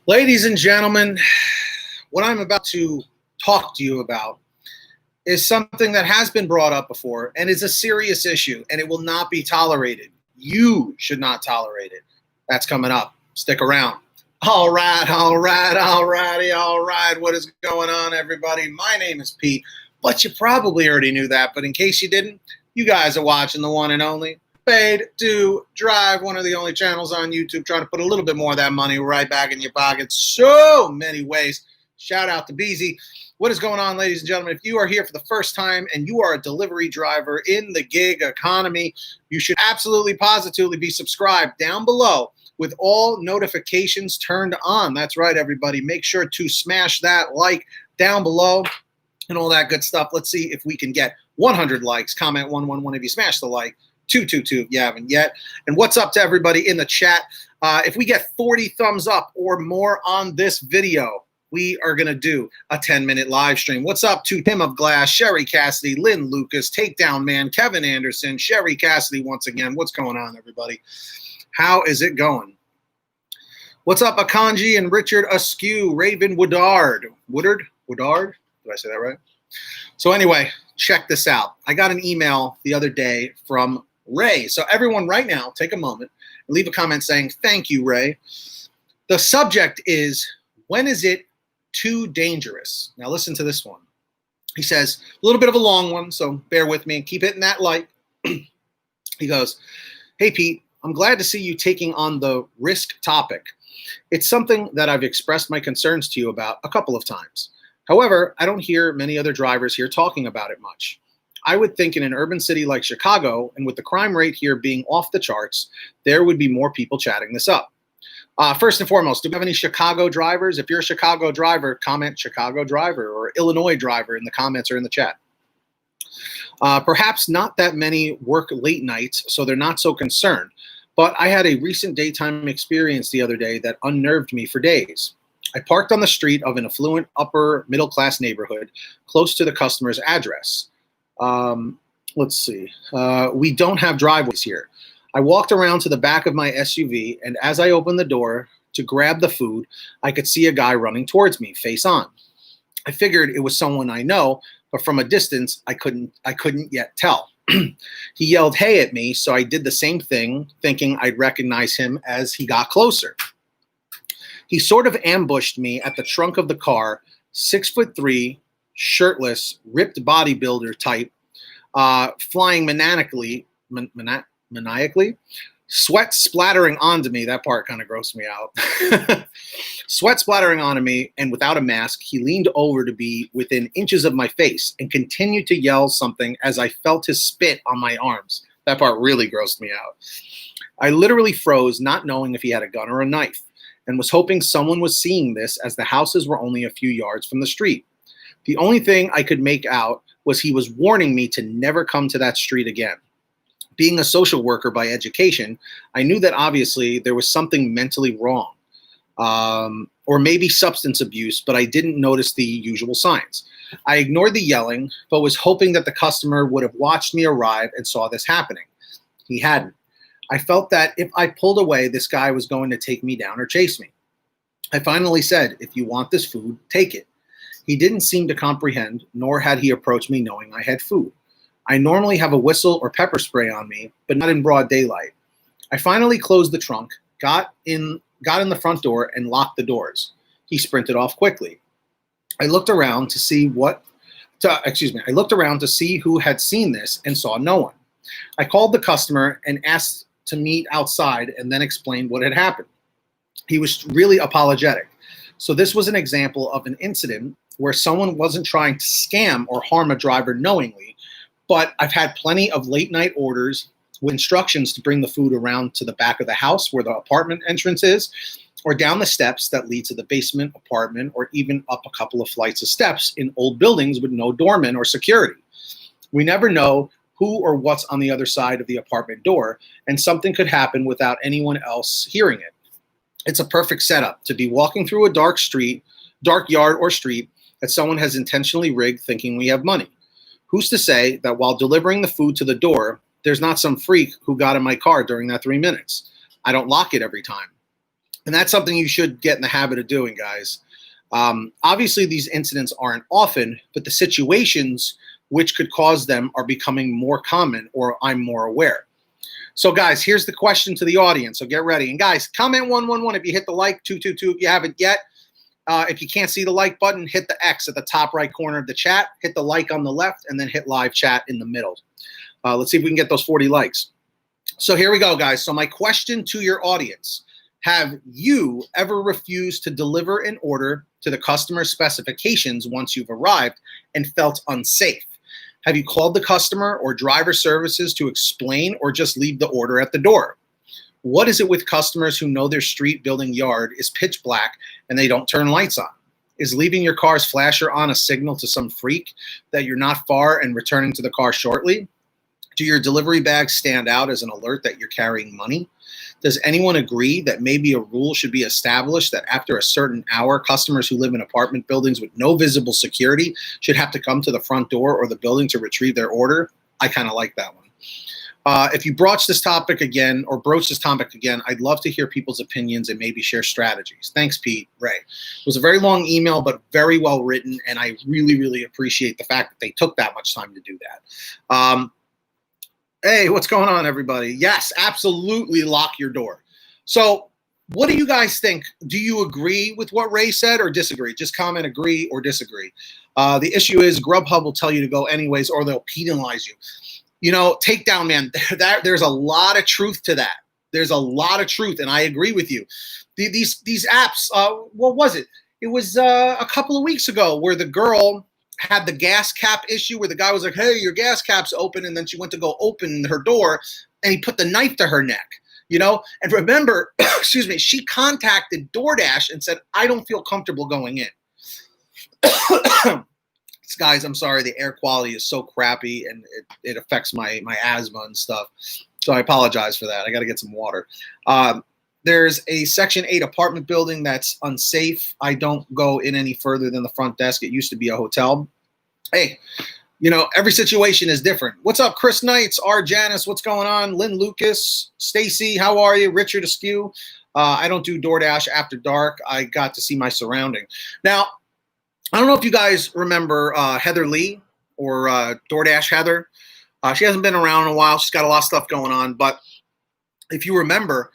Ladies and gentlemen, what I'm about to talk to you about is something that has been brought up before and is a serious issue, and it will not be tolerated. You should not tolerate it. That's coming up. Stick around. All right. What is going on, everybody? My name is Pete, but you probably already knew that. But in case you didn't, you guys are watching the one and only PaidToDrive, one of the only channels on YouTube trying to put a little bit more of that money right back in your pocket. So many ways. Shout out to Beezy. What is going on, ladies and gentlemen? If you are here for the first time and you are a delivery driver in the gig economy, you should absolutely positively be subscribed down below with all notifications turned on. That's right, everybody. Make sure to smash that like down below and all that good stuff. Let's see if we can get 100 likes. Comment 111 if you smash the like. 222 if you haven't yet. And what's up to everybody in the chat? If we get 40 thumbs up or more on this video, we are going to do a 10-minute live stream. What's up to Tim of Glass, Sherry Cassidy, Lynn Lucas, Takedown Man, Kevin Anderson, Sherry Cassidy once again. What's going on, everybody? How is it going? What's up, Akanji and Richard Askew, Raven Woodard? Woodard? Did I say that right? So anyway, check this out. I got an email the other day from Ray. So everyone right now, take a moment and leave a comment saying, thank you, Ray. The subject is, when is it too dangerous? Now listen to this one. He says, a little bit of a long one, so bear with me and keep hitting that like. He goes, hey, Pete, I'm glad to see you taking on the risk topic. It's something that I've expressed my concerns to you about a couple of times. However, I don't hear many other drivers here talking about it much. I would think in an urban city like Chicago, and with the crime rate here being off the charts, there would be more people chatting this up. First and foremost, do we have any Chicago drivers? If you're a Chicago driver, comment Chicago driver or Illinois driver in the comments or in the chat. Perhaps not that many work late nights, so they're not so concerned. But I had a recent daytime experience the other day that unnerved me for days. I parked on the street of an affluent upper middle class neighborhood close to the customer's address. Let's see. We don't have driveways here. I walked around to the back of my SUV, and as I opened the door to grab the food, I could see a guy running towards me, face on. I figured it was someone I know, but from a distance, I couldn't yet tell. He yelled, hey, at me, so I did the same thing, thinking I'd recognize him as he got closer. He sort of ambushed me at the trunk of the car, 6'3", shirtless, ripped bodybuilder type, flying maniacally, sweat splattering onto me. That part kind of grossed me out. Sweat splattering onto me, and without a mask, he leaned over to be within inches of my face and continued to yell something as I felt his spit on my arms. That part really grossed me out. I literally froze, not knowing if he had a gun or a knife, and was hoping someone was seeing this as the houses were only a few yards from the street. The only thing I could make out was he was warning me to never come to that street again. Being a social worker by education, I knew that obviously there was something mentally wrong, or maybe substance abuse, but I didn't notice the usual signs. I ignored the yelling, but was hoping that the customer would have watched me arrive and saw this happening. He hadn't. I felt that if I pulled away, this guy was going to take me down or chase me. I finally said, if you want this food, take it. He didn't seem to comprehend, nor had he approached me knowing I had food. I normally have a whistle or pepper spray on me, but not in broad daylight. I finally closed the trunk, got in the front door, and locked the doors. He sprinted off quickly. I looked around to see who had seen this and saw no one. I called the customer and asked to meet outside and then explained what had happened. He was really apologetic. So this was an example of an incident where someone wasn't trying to scam or harm a driver knowingly, but I've had plenty of late night orders with instructions to bring the food around to the back of the house where the apartment entrance is, or down the steps that lead to the basement apartment, or even up a couple of flights of steps in old buildings with no doorman or security. We never know who or what's on the other side of the apartment door, and something could happen without anyone else hearing it. It's a perfect setup to be walking through a dark yard or street that someone has intentionally rigged thinking we have money. Who's to say that while delivering the food to the door, there's not some freak who got in my car during that 3 minutes? I don't lock it every time. And that's something you should get in the habit of doing, guys. Obviously, these incidents aren't often, but the situations which could cause them are becoming more common, or I'm more aware. So, guys, here's the question to the audience. So get ready. And, guys, comment 111 if you hit the like, 222 if you haven't yet. If you can't see the like button, hit the X at the top right corner of the chat. Hit the like on the left, and then hit live chat in the middle. Let's see if we can get those 40 likes. So here we go, guys. So my question to your audience: have you ever refused to deliver an order to the customer's specifications once you've arrived and felt unsafe? Have you called the customer or driver services to explain, or just leave the order at the door? What is it with customers who know their street, building, yard is pitch black and they don't turn lights on? Is leaving your car's flasher on a signal to some freak that you're not far and returning to the car shortly? Do your delivery bags stand out as an alert that you're carrying money? Does anyone agree that maybe a rule should be established that after a certain hour, customers who live in apartment buildings with no visible security should have to come to the front door or the building to retrieve their order? I kind of like that one. If you broach this topic again, I'd love to hear people's opinions and maybe share strategies. Thanks, Pete. Ray. It was a very long email, but very well written, and I really, really appreciate the fact that they took that much time to do that. Hey, what's going on, everybody? Yes, absolutely lock your door. So what do you guys think? Do you agree with what Ray said or disagree? Just comment agree or disagree. The issue is GrubHub will tell you to go anyways, or they'll penalize you. You know, takedown, man, there's a lot of truth to that. There's a lot of truth, and I agree with you. These apps, what was it? It was a couple of weeks ago where the girl had the gas cap issue where the guy was like, hey, your gas cap's open. And then she went to go open her door and he put the knife to her neck, you know? And remember, excuse me, she contacted DoorDash and said, I don't feel comfortable going in. Guys, I'm sorry, the air quality is so crappy and it affects my asthma and stuff. So I apologize for that. I got to get some water. There's a Section 8 apartment building that's unsafe. I don't go in any further than the front desk. It used to be a hotel. Hey, you know, every situation is different. What's up, Chris Knights, R. Janice? What's going on? Lynn Lucas, Stacy, how are you? Richard Askew. I don't do DoorDash after dark. I got to see my surrounding. Now, I don't know if you guys remember Heather Lee or DoorDash Heather. She hasn't been around in a while. She's got a lot of stuff going on. But if you remember,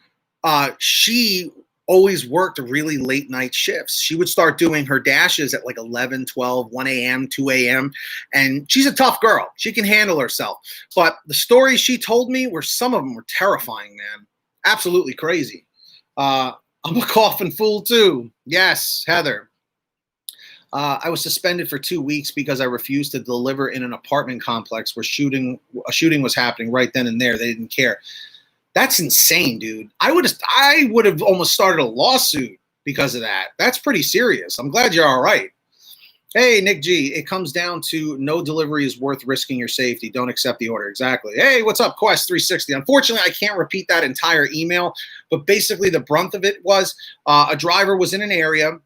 she always worked really late night shifts. She would start doing her dashes at like 11, 12, 1 a.m., 2 a.m. And she's a tough girl. She can handle herself. But the stories she told me some of them were terrifying, man. Absolutely crazy. I'm a coughing fool too. Yes, Heather. I was suspended for 2 weeks because I refused to deliver in an apartment complex where a shooting was happening right then and there. They didn't care. That's insane, dude. I would have almost started a lawsuit because of that. That's pretty serious. I'm glad you're all right. Hey, Nick G. It comes down to no delivery is worth risking your safety. Don't accept the order. Exactly. Hey, what's up, Quest 360? Unfortunately, I can't repeat that entire email, but basically the brunt of it was a driver was in an area,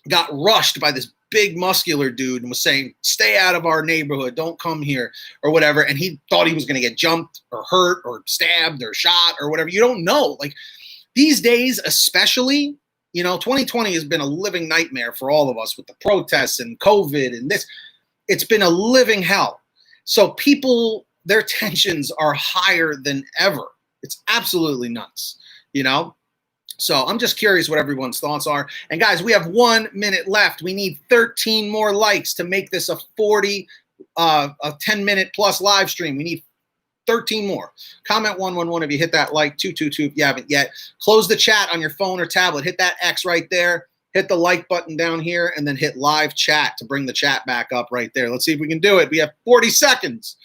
got rushed by this big muscular dude and was saying, stay out of our neighborhood, don't come here or whatever. And he thought he was going to get jumped or hurt or stabbed or shot or whatever. You don't know. Like these days, especially, you know, 2020 has been a living nightmare for all of us with the protests and COVID and this. It's been a living hell. So people, their tensions are higher than ever. It's absolutely nuts, you know? So I'm just curious what everyone's thoughts are. And guys, we have 1 minute left. We need 13 more likes to make this a 10-minute plus live stream. We need 13 more. Comment 111 if you hit that like, 222 if you haven't yet. Close the chat on your phone or tablet. Hit that X right there. Hit the like button down here and then hit live chat to bring the chat back up right there. Let's see if we can do it. We have 40 seconds.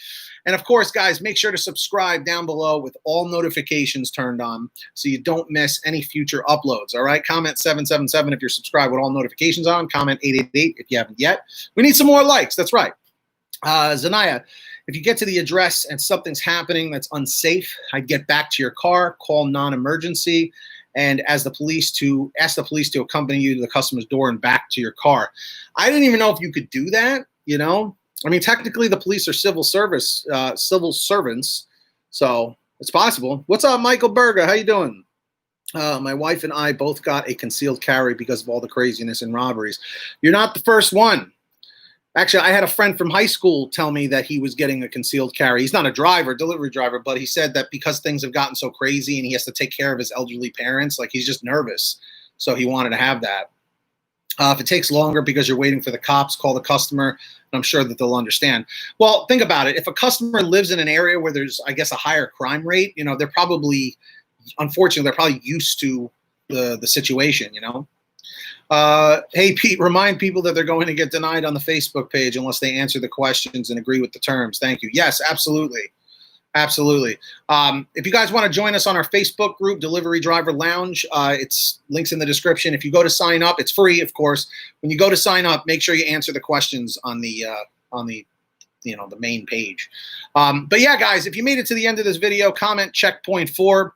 And of course, guys, make sure to subscribe down below with all notifications turned on so you don't miss any future uploads. All right, comment 777 if you're subscribed with all notifications on. Comment 888 if you haven't yet. We need some more likes. That's right. Zanaya, if you get to the address and something's happening that's unsafe, I'd get back to your car, call non-emergency, and ask the police to accompany you to the customer's door and back to your car. I didn't even know if you could do that, you know? I mean, technically, the police are civil servants, so it's possible. What's up, Michael Berger? How you doing? My wife and I both got a concealed carry because of all the craziness and robberies. You're not the first one. Actually, I had a friend from high school tell me that he was getting a concealed carry. He's not a driver, delivery driver, but he said that because things have gotten so crazy and he has to take care of his elderly parents, like he's just nervous. So he wanted to have that. If it takes longer because you're waiting for the cops, call the customer, and I'm sure that they'll understand. Well, think about it. If a customer lives in an area where there's, I guess, a higher crime rate, you know, they're probably, unfortunately, they're probably used to the situation, you know. Hey, Pete, remind people that they're going to get denied on the Facebook page unless they answer the questions and agree with the terms. Thank you. Yes, absolutely. Absolutely. If you guys want to join us on our Facebook group, Delivery Driver Lounge, it's links in the description. If you go to sign up, it's free, of course. When you go to sign up, make sure you answer the questions on the you know, the main page. But yeah, guys, if you made it to the end of this video, comment checkpoint 4.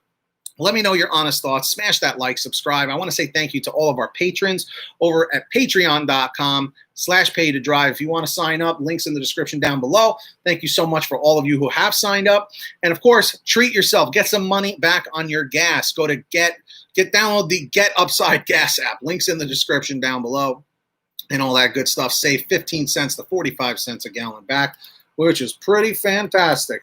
Let me know your honest thoughts. Smash that like, subscribe. I want to say thank you to all of our patrons over at patreon.com/PaidToDrive. If you want to sign up, links in the description down below. Thank you so much for all of you who have signed up. And of course, treat yourself. Get some money back on your gas. Go to download the Get Upside Gas app. Links in the description down below and all that good stuff. Save 15 cents to 45 cents a gallon back, which is pretty fantastic.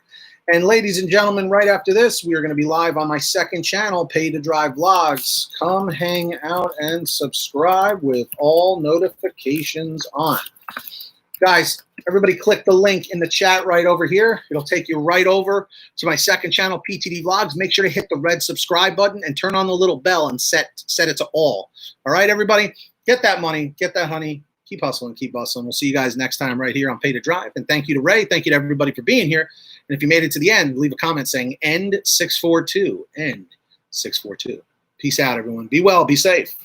And ladies and gentlemen, right after this, we are going to be live on my second channel, Pay to Drive Vlogs. Come hang out and subscribe with all notifications on. Guys, everybody click the link in the chat right over here. It'll take you right over to my second channel, PTD Vlogs. Make sure to hit the red subscribe button and turn on the little bell and set it to all. All right, everybody? Get that money. Get that honey. Keep hustling. Keep hustling. We'll see you guys next time right here on Pay to Drive. And thank you to Ray. Thank you to everybody for being here. And if you made it to the end, leave a comment saying end 642. End 642. Peace out, everyone. Be well. Be safe.